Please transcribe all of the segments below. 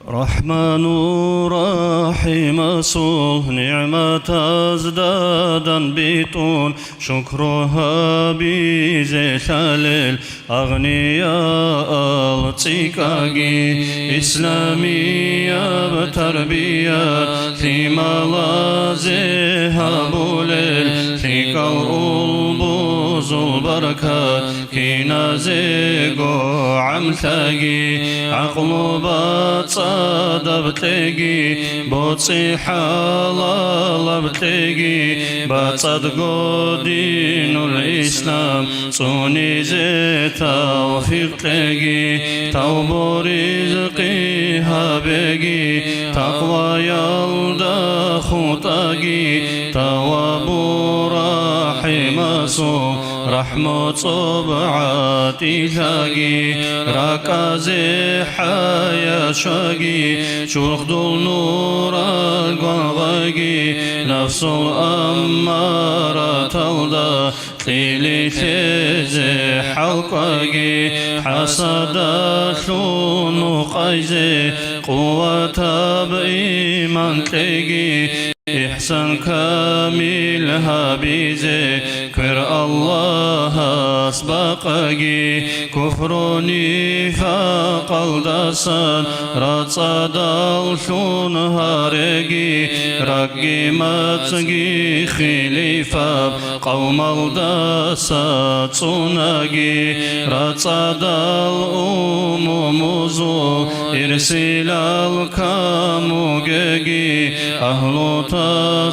رحمن رحيم صوه نعمة ازدادا بيتون شكرها بيزي خليل أغنياء التقاقي إسلامية بتربية في ملازها بوليل في قلبوز البركات في نازقو عمثاقي عقل بتصاد بتلاقي بوصي حلال بتلاقي بتصدقو دين الإسلام صوني زي توفيق تلاقي توبو رزقي هابقي تقوى يلدا خطاقي توابو رحيم صو رحمة صبعاتي لاقي ركازي حياة شاقي شرخ دول نور القنغاقي نفس الأمارة تلدا تلي تزي حلقاقي حسدات لون قايزي قوة بإيمان تلاقي إحسان كامل هابيزي كفر الله أسبقاقي كفر نفاق الدسان رصد الثون هارقي رقي متقي خليفة قوم الدسات صناقي رصد الأمومزو إرسل الكاموغي أهل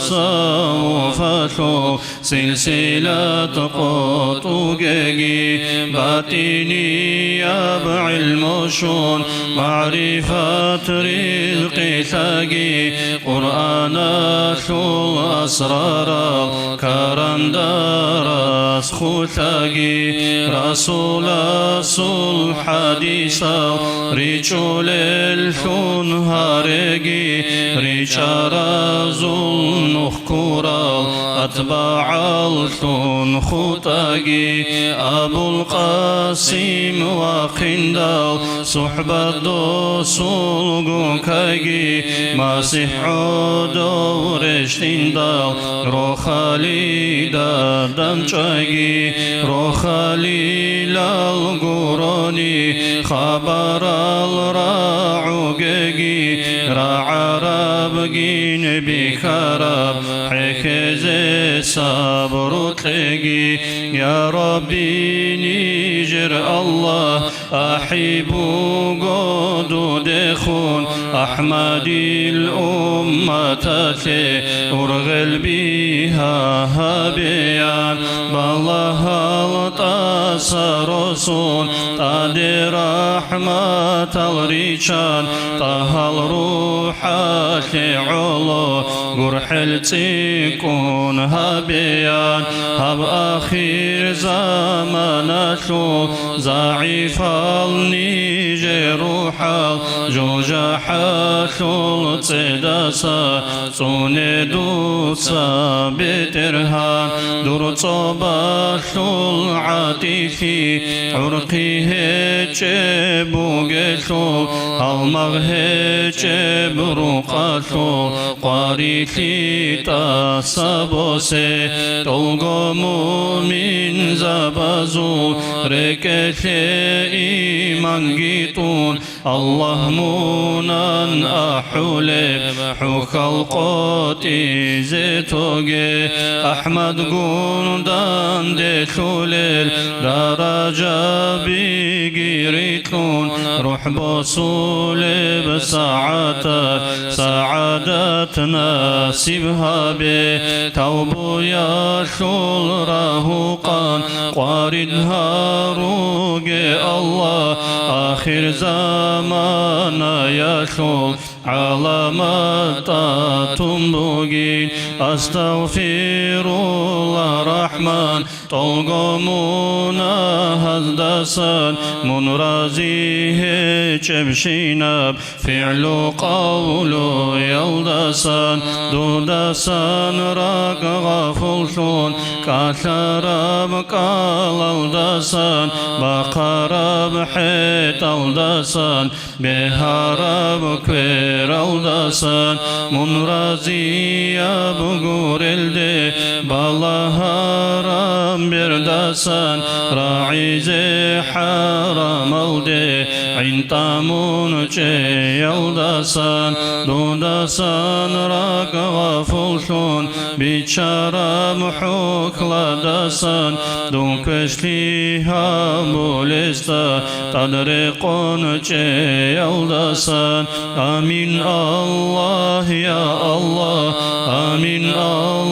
تصوفتو سلسلة قطوغي باطني يبع المشون معرفة رزق ثاقي قرآن ثو أسرار كرندار أسخو ثاقي رسول أسول حديثا ريشول الثون هارقي ريشار زول نخكورا أتباع الثون خطاقي أبو القاسم وخندال صحبة دوسول قوكاقي مسيح دور اشتندال روخالي دادنشاقي روخالي للقراني خبر الراعوقاقي رعرابقين بكرب حكز صبر تلاقي يا ربي نيجر الله أحب قد دخون أحمدي الأمة أرغل بها هبيان بالله الطاس رسول تادي رحمة الريشان طه الروح علو قرح التيكون هبيان هب آخر زمان ثو ضعيف النيجر روحا جوجا حاثل تدسا صندوسا بترها دور صباح العاطفي عرقي هجبوغثو المغ هجبروقاثو قارثي تصبوسي تلقمو من زبازو ركثي إيمان جيتون الله منان أحولي حوك القوتي زيتوغي أحمد قندان دي ثوليل درجة بيقريتون روح بصولي بساعتك سعادتنا سيبها بي توبو يا ثول راهوقان قاردها روغي الله آخر زمان يا ثول علامات تنبوغي أستغفر الله رحمن طلقمونا هزدسان من رازيه جبشيناب فعل قول يلدسان دودسان راق غفلثون كثرب قال الدسان بقرب حيت الدسان behara bukver aldasan munraziya bugur elde bala haram birdasan raize haram alde intamun çe aldasan dudasan rak gafulsun biçara muhukladasan dun köşli hamulesta tadrikon çe aldasan amin Allah ya Allah amin Allah